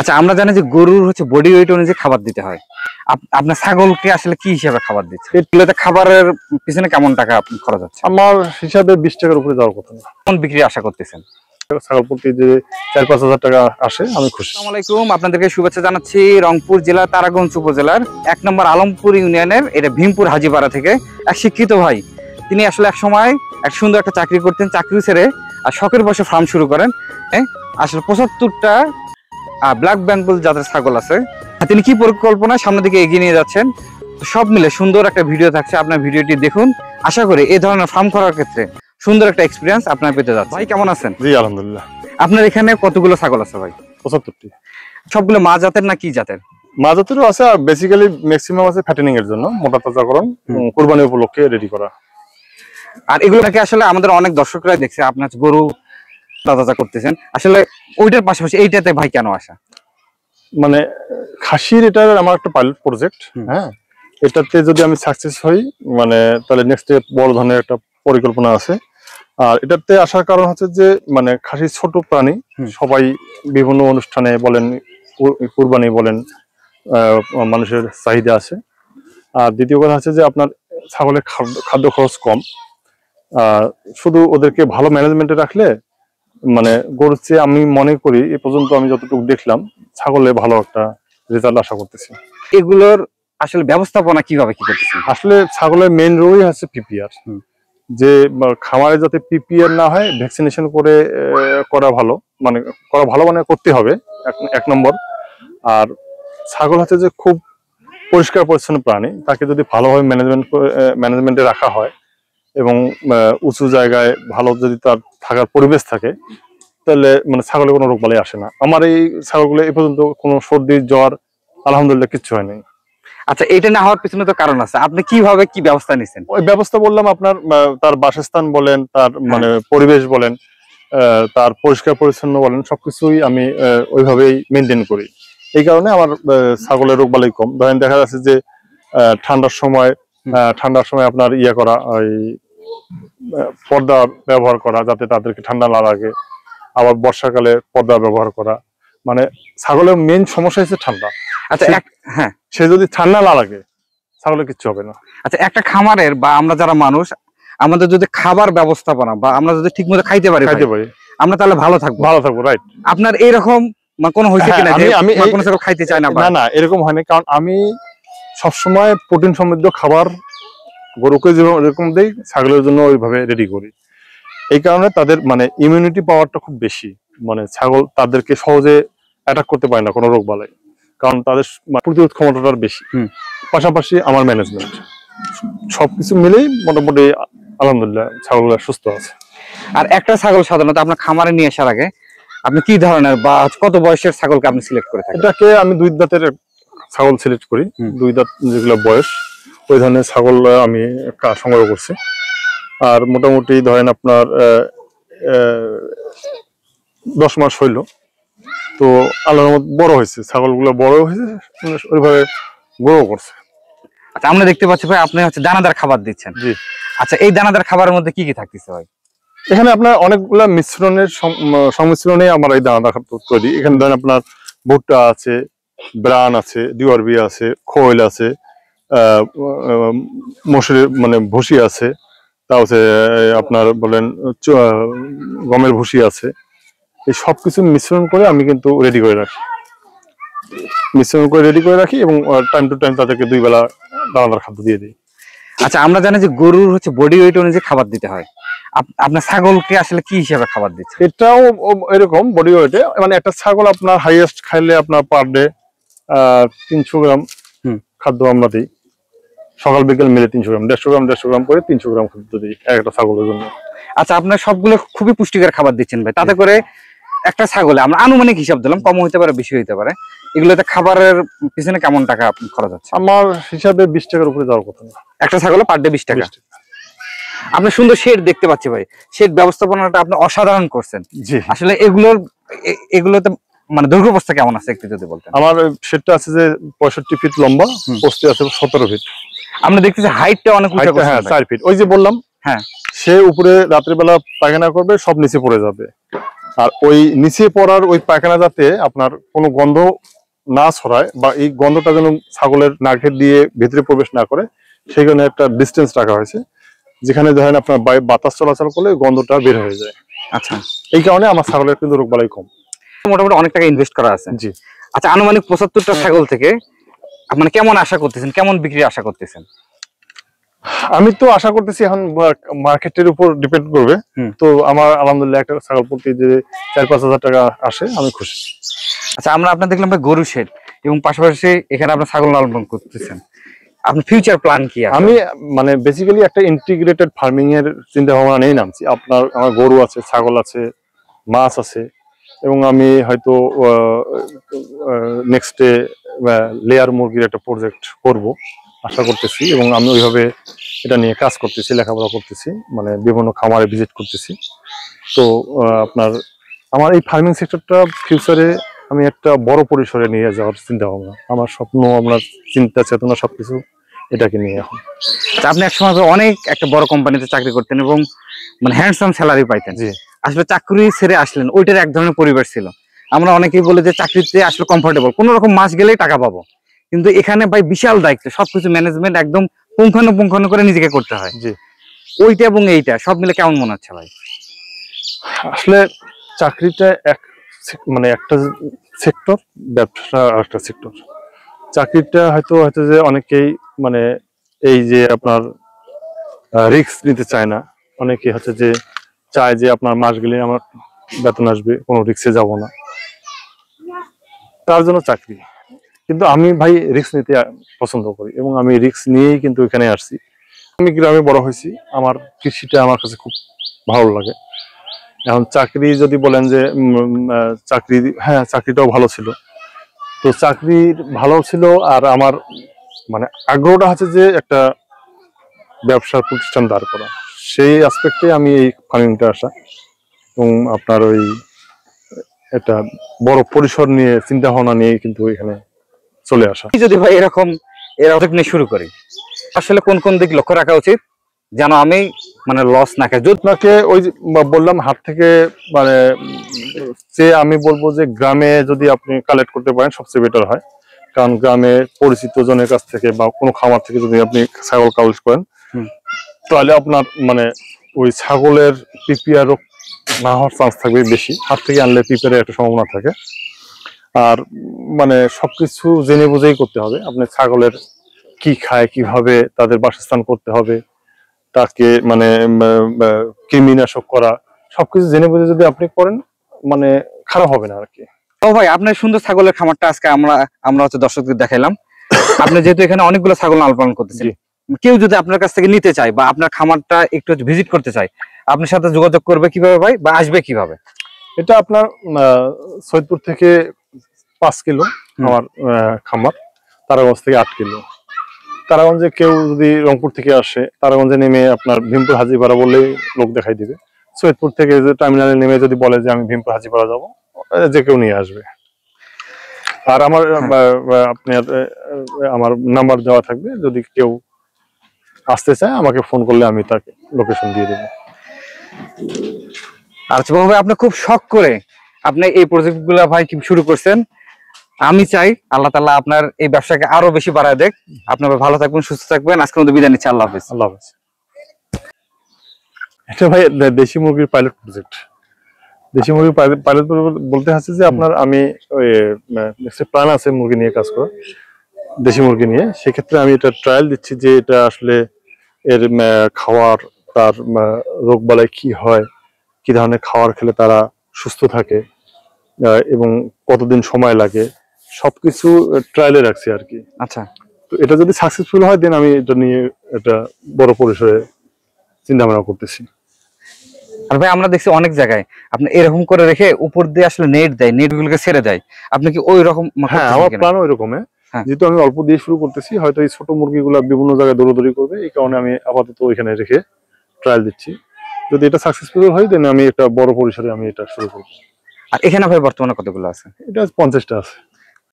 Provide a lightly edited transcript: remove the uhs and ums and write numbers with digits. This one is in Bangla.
আচ্ছা, আমরা জানি যে গরুর হচ্ছে বডি ওয়েট অনুযায়ী খাবার দিতে হয়। আপনার ছাগলকে আসলে কি হিসাবে খাবার দিচ্ছে? এগুলোতে খাবারের পিছনে কেমন টাকা খরচ হচ্ছে? আমার হিসাবে 20 টাকার উপরে যাওয়ার কথা না। কোন বিক্রি আশা করতেছেন? ছাগল প্রতি যে 4-5 হাজার টাকা আসে আমি খুশি। আসসালামু আলাইকুম, আপনাদেরকে শুভেচ্ছা জানাচ্ছি রংপুর জেলা তারাগঞ্জ উপজেলার 1 নম্বর আলমপুর ইউনিয়নের এটা ভীমপুর হাজিপাড়া থেকে এক শিক্ষিত ভাই। তিনি আসলে এক সময় এক সুন্দর একটা চাকরি করতেন, চাকরি ছেড়ে আর শখের বসে ফার্ম শুরু করেন। আসলে 75টা ব্ল্যাক বেঙ্গল জাতের ছাগল আছে। তিনি কি পরিকল্পনা সামনের দিকে এগিয়ে নিয়ে যাচ্ছেন, সব মিলে সুন্দর একটা ভিডিও থাকছে। আপনার ভিডিওটি দেখুন, আশা করি এই ধরনের ফার্ম করার ক্ষেত্রে সুন্দর একটা এক্সপিরিয়েন্স আপনার পেতে যাচ্ছে। ভাই কেমন আছেন? জি আলহামদুলিল্লাহ। আপনার এখানে কতগুলো ছাগল আছে ভাই? 75টি। সবগুলো মা জাতের না কি জাতের? মা জাতেরও আছে, আর বেসিক্যালি ম্যাক্সিমাম আছে ফ্যাটেনিং এর জন্য, মোটা তাজাকরণ, কুরবানি উপলক্ষে রেডি করা। আর এগুলোকে আসলে আমাদের অনেক দর্শকরা দেখছে আপনার গরু তাজা করতেছেন, আসলে ওইটার পাশাপাশি এইটাতে ভাই কেন আসা? মানে খাসির এটার আমার একটা পাইলট প্রজেক্ট। হ্যাঁ, এটাতে যদি আমি সাকসেস হই মানে তাহলে নেক্সট বড় ধরনের একটা পরিকল্পনা আছে। আর এটাতে আসার কারণ হচ্ছে যে মানে খাসির ছোট প্রাণী সবাই বিভিন্ন অনুষ্ঠানে বলেন, কুরবানি বলেন, মানুষের চাহিদা আছে। আর দ্বিতীয় কথা হচ্ছে যে আপনার ছাগলের খাদ্য খরচ কম। শুধু ওদেরকে ভালো ম্যানেজমেন্টে রাখলে মানে গরুর চেয়ে আমি মনে করি এ পর্যন্ত আমি যতটুকু দেখলাম ছাগলে ভালো একটা রেজাল্ট আশা করতেছি। এগুলোর আসলে ব্যবস্থাপনা কিভাবে কি করতেছেন? আসলে ছাগলের মেইন রোগই হচ্ছে পিপিআর, যে খামারে যাতে পিপিআর না হয় ভ্যাকসিনেশন করে করা ভালো, মানে করতে হবে এক নম্বর। আর ছাগল হচ্ছে যে খুব পরিষ্কার পরিচ্ছন্ন প্রাণী, তাকে যদি ভালোভাবে ম্যানেজমেন্টে রাখা হয় এবং উঁচু জায়গায় ভালো যদি তার থাকার পরিবেশ থাকে, তাহলে মানে ছাগলে কোনো রোগ বালাই আসে না। আমার এই ছাগলগুলো এ পর্যন্ত কোনো সর্দি জ্বর আলহামদুলিল্লাহ কিচ্ছু হয়নি। আচ্ছা, এটা না হওয়ার পিছনে তো কারণ আছে, আপনি কিভাবে কি ব্যবস্থা নিছেন? ওই ব্যবস্থা বললাম আপনার, তার বাসস্থান বলেন, তার মানে পরিবেশ বলেন, তার পরিষ্কার পরিচ্ছন্ন বলেন, সবকিছুই আমি ওইভাবেই মেনটেন করি। এই কারণে আমার ছাগলের রোগ বালাই কম। ধরেন দেখা যাচ্ছে যে ঠান্ডার সময় আপনার করা, ওই পর্দা ব্যবহার করা যাতে তাদেরকে ঠান্ডা না লাগে। আবার বর্ষাকালে পর্দা ব্যবহার করা, মানে ছাগলের মেইন সমস্যা হচ্ছে ঠান্ডা। আচ্ছা, সে যদি ঠান্ডা না লাগে ছাগলের কিচ্ছু হবে না। আচ্ছা, একটা খামারের বা আমরা যারা মানুষ, আমাদের যদি খাবার ব্যবস্থাপনা বা আমরা যদি ঠিক মতো খাইতে পারি আমরা তাহলে ভালো থাকবো। রাইট। আপনার এইরকম কোনো হয়েছে কিনা যে আমি কোনো ছাগল খাইতে চাই না? না, এরকম হয়নি। কারণ আমি সবসময় প্রোটিন সমৃদ্ধ খাবার গরুকে যেরকম দেই ছাগলের জন্য ওইভাবে রেডি করি। এই কারণে তাদের মানে ইমিউনিটি পাওয়ারটা খুব বেশি, মানে ছাগল তাদেরকে সহজে অ্যাটাক করতে পারে না কোনো রোগ বালাই, কারণ তাদের প্রতিরোধ ক্ষমতাটা বেশি। পাশাপাশি আমার ম্যানেজমেন্ট সবকিছু মিলেই মোটামুটি আলহামদুলিল্লাহ ছাগলগুলো সুস্থ আছে। আর একটা ছাগল সাধারণত আপনার খামারে নিয়ে আসার আগে আপনি কি ধরনের বা কত বয়সের ছাগলকে আপনি সিলেক্ট করে থাকেন? এটাকে আমি 2 দাঁতের ছাগল সিলেক্ট করি। 2 দাঁত যেগুলো বয়স, ওই ধরনের ছাগল আমি সংগ্রহ করছি। আর মোটামুটি ধরেন আপনার 10 মাস হইল, তো আল্লাহর রহমতে বড় হয়েছে, ছাগলগুলো বড় হয়েছে, ওইভাবে গ্রো করছে। আচ্ছা, আমরা দেখতে পাচ্ছি ভাই আপনি হচ্ছে দানাদার খাবার দিচ্ছেন। জি। আচ্ছা, এই দানাদার খাবারের মধ্যে কি কি থাকতেছে ভাই? এখানে আপনার অনেকগুলা মিশ্রণের সংমিশ্রণে আমার এই দানাদার খাবার তৈরি। এখানে ধরেন আপনার ভুট্টা আছে, ব্রান আছে, ডিওআরবি আছে, খোল আছে, মসুরের মানে ভুসি আছে, তা হচ্ছে আপনার বলেন গমের ভুসি আছে। এই সবকিছু মিশ্রণ করে আমি কিন্তু রেডি করে রাখি এবং টাইম টু টাইম তাদেরকে 2 বেলা দানাদার খাদ্য দিয়ে দিই। আচ্ছা, আমরা জানি যে গরুর হচ্ছে বডি ওয়েট অনুযায়ী খাবার দিতে হয়। আপনার ছাগলকে আসলে কি হিসাবে খাবার দিচ্ছে? এটাও এরকম বডি ওয়েটে, মানে একটা ছাগল আপনার হাইয়েস্ট খাইলে আপনার পার ডে 300 গ্রাম খাদ্য আমরা দিই। সকাল বিকেল মিলে 300 গ্রাম, 150 গ্রাম করে 300 গ্রাম খাদ্য দিই একটা ছাগলের জন্য। আচ্ছা, আপনার সবগুলো খুবই পুষ্টিকর খাবার দিচ্ছেন ভাই, তাতে করে একটা ছাগলে আমরা আনুমানিক হিসাব দিলাম, কম হইতে পারে বেশি হইতে পারে, এগুলোতে খাবারের পিছনে কেমন টাকা খরচ হচ্ছে? আমার হিসাবে 20 টাকার উপরে যাওয়ার কথা না। একটা ছাগলে পার ডে 20 টাকা। আপনি সুন্দর শেড দেখতে পাচ্ছি ভাই, শেড ব্যবস্থাপনাটা আপনি অসাধারণ করছেন। জি। আসলে এগুলোতে মানে দৈর্ঘ্য অবস্থা কেমন আছে একটু যদি বলতেন। আমার শেডটা আছে যে 65 ফিট লম্বা, পোস্টে আছে 17 ফিট। আমরা দেখতেছি হাইটটা অনেক উঁচু। হ্যাঁ, 4 ফিট। ওই যে বললাম, হ্যাঁ, সে উপরে রাত্রিবেলা পায়খানা করবে, সব নিচে পড়ে যাবে। আর ওই নিচে পড়ার ওই পায়খানা যাতে আপনার কোনো গন্ধ না ছড়ায়, বা এই গন্ধটা যেন ছাগলের নাকে দিয়ে ভেতরে প্রবেশ না করে, সেখানে একটা ডিস্টেন্স রাখা হয়েছে, যেখানে ধরেন আপনার বাতাস চলাচল করলে গন্ধটা বের হয়ে যায়। আচ্ছা, এই কারণে আমার ছাগলের কিন্তু রোগবালাই কম। মোটামুটি অনেক টাকা ইনভেস্ট করা আছে। জি। আচ্ছা, আনুমানিক 75টা ছাগল থেকে মানে কেমন আশা করতেছেন, কেমন বিক্রির আশা করতেছেন? আমি তো আশা করতেছি এখন মার্কেটের উপর ডিপেন্ড করবে। তো আমার আলহামদুলিল্লাহ একটা ছাগল প্রতি যে 4-5 হাজার টাকা আসে, আমি খুশি। আচ্ছা, আমরা আপনার দেখলাম ভাই গরু শেড এবং পাশাপাশি এখানে আপনার ছাগল লালন করতেছেন, আপনার ফিউচার প্ল্যান কি আছে? আমি মানে বেসিক্যালি একটা ইন্টিগ্রেটেড ফার্মিং এর চিন্তা ভাবনা নিয়ে নামছি। আমার গরু আছে, ছাগল আছে, মাছ আছে, এবং আমি হয়তো নেক্সটে লেয়ার মুরগির একটা প্রজেক্ট করব আশা করতেছি, এবং আমি ওইভাবে এটা নিয়ে কাজ করতেছি, লেখাপড়া করতেছি, মানে বিভিন্ন খামারে ভিজিট করতেছি। তো আপনার আমার এই ফার্মিং সেক্টরটা ফিউচারে আমি একটা বড় পরিসরে নিয়ে যাওয়ার চিন্তা ভাবনা, আমার স্বপ্ন, আপনার চিন্তা চেতনা সবকিছু এটাকে নিয়ে এখন। আপনি একসময় অনেক একটা বড় কোম্পানিতে চাকরি করতেন এবং মানে হ্যান্ডসাম স্যালারি পাইতেন। জি। আসলে চাকরি ছেড়ে আসলেন, ওইটার এক ধরনের পরিবেশ ছিল। আমরা অনেকেই বলে যে চাকরিতে আসলে কমফোর্টেবল, কোনো রকম মাস গেলেই টাকা পাবো, কিন্তু এখানে ভাই বিশাল দায়িত্ব, সবকিছু ম্যানেজমেন্ট একদম পুঙ্খানুপুঙ্খানু করে নিজেকে করতে হয়। জি। ওইটা এবং এইটা সব মিলে কেমন মনে হচ্ছে ভাই? আসলে চাকরিটা মানে একটা সেক্টর, ব্যবসা একটা সেক্টর। চাকরিটা হয়তো যে অনেকেই মানে এই যে আপনার রিস্ক নিতে চায় না, অনেকে হচ্ছে যে চায় যে আপনার মাস গেলে আমার বেতন আসবে, কোনো রিস্কে যাব না, তার জন্য চাকরি। কিন্তু আমি ভাই রিস্ক নিতে পছন্দ করি, এবং আমি রিস্ক নিয়েই কিন্তু এখানে আসছি। আমি গ্রামে বড় হয়েছি, আমার কৃষিটা আমার কাছে খুব ভালো লাগে। এখন চাকরি যদি বলেন যে চাকরি, হ্যাঁ চাকরিটাও ভালো ছিল, তো চাকরি ভালো ছিল, আর আমার মানে আগ্রহটা হচ্ছে যে একটা ব্যবসার প্রতিষ্ঠান দাঁড় করা, সেই অ্যাসপেক্টে আমি এই ফার্মিংটা আসা, এবং আপনার ওই একটা বড় পরিসর নিয়ে চিন্তা ভাবনা নিয়ে কিন্তু এখানে চলে আসা। যদি ভাই এরকম নিয়ে শুরু করি, আসলে কোন কোন দিক লক্ষ্য রাখা উচিত যেন আমি মানে লস না খাই? আপনাকে ওই যে বললাম হাট থেকে, মানে যে আমি বলবো যে গ্রামে যদি আপনি কালেক্ট করতে পারেন সবচেয়ে বেটার হয়, কারণ গ্রামে পরিচিত জনের কাছ থেকে বা কোনো খামার থেকে যদি আপনি ছাগল কালেক্ট করেন, তাহলে আপনার মানে ওই ছাগলের পিপিআ রোগ না হওয়ার চান্স থাকবে বেশি। হাট থেকে আনলে পিপিআর একটা সম্ভাবনা থাকে। আর মানে সবকিছু জেনে বুঝেই করতে হবে। আপনি ছাগলের কি খায়, কিভাবে তাদের বাসস্থান করতে হবে, তাকে মানে কৃমিনাশক করা, সবকিছু জেনে বুঝে যদি আপনি করেন, মানে খারাপ হবে না আর কি। ও ভাই, আপনার সুন্দর ছাগলের খামারটা আজকে আমরা হচ্ছে দর্শকদের দেখাইলাম। আপনি যেহেতু এখানে অনেকগুলো ছাগল লালন পালন করতেছেন, কেউ যদি আপনার কাছ থেকে নিতে চায় বা আপনার খামারটা একটু ভিজিট করতে চায়, আপনার সাথে যোগাযোগ করবে কিভাবে ভাই, বা আসবে কিভাবে? এটা আপনার সৈয়দপুর থেকে 5 কিলো আমার খামার, তারাগঞ্জ থেকে 8 কিলো। তারাগঞ্জে কেউ যদি রংপুর থেকে আসে, তারাগঞ্জে নেমে আপনার ভীমপুর হাজিপাড়া বললেই লোক দেখাই দিবে। সৈয়দপুর থেকে যে টার্মিনালে নেমে যদি বলে যে আমি ভীমপুর হাজিপাড়া যাবো, যে কেউ নিয়ে আসবে। আর আমার আপনার আমার নাম্বার দেওয়া থাকবে, যদি কেউ আসতে চায় আমাকে ফোন করলে আমি তাকে লোকেশন দিয়ে দেবো। আচ্ছা ভাই, আপনি খুব শখ করে আপনি এই প্রজেক্ট গুলা ভাই কি শুরু করছেন। আমি চাই আল্লাহ তাআলা আপনার এই ব্যবসাকে আরো বেশি বাড়ায় দেখ। আপনারা ভালো থাকবেন, সুস্থ থাকবেন। আজকের মতো বিদায় নিচ্ছি। আল্লাহ হাফেজ। আল্লাহ হাফেজ। এটা ভাই দেশি মুরগির পাইলট প্রজেক্ট। দেশি মুরগির পাইলট বলতে হচ্ছে যে আপনার আমি ওই প্ল্যান আছে মুরগি নিয়ে কাজ করা, দেশি মুরগি নিয়ে। সেক্ষেত্রে আমি এটা ট্রায়াল দিচ্ছি যে এটা আসলে এর খাওয়ার, তার রোগ বালাই কি হয়, কি ধরনের খাবার খেলে তারা সুস্থ থাকে, এবং কতদিন সময় লাগে, সবকিছু ট্রায়ালে রাখছি আর কি। আচ্ছা, তো এটা যদি সাকসেসফুল হয় দেন আমি এটা নিয়ে একটা বড় পরিসরে চিন্তা ভাবনা করতেছি। আর ভাই আমরা দেখছি অনেক জায়গায় আপনি এরকম করে রেখে উপর দিয়ে আসলে নেট দেয়, নেট গুলোকে ছেড়ে দেয়। আপনি কি ওই রকম? হ্যাঁ, আমার প্ল্যান ওই রকম। যেহেতু আমি অল্প দিয়ে শুরু করতেছি, হয়তো এই ছোট মুরগিগুলো বিভিন্ন জায়গায় দৌড়াদৌড়ি করবে, এই কারণে আমি আপাতত ওইখানে রেখে ট্রায়াল দিচ্ছি। যদি এটা সাকসেসফুল হয় দেন আমি একটা বড় পরিসরে আমি এটা শুরু করব। আর এখানে ভাই বর্তমানে কতগুলো আছে? এটা 50টা আছে।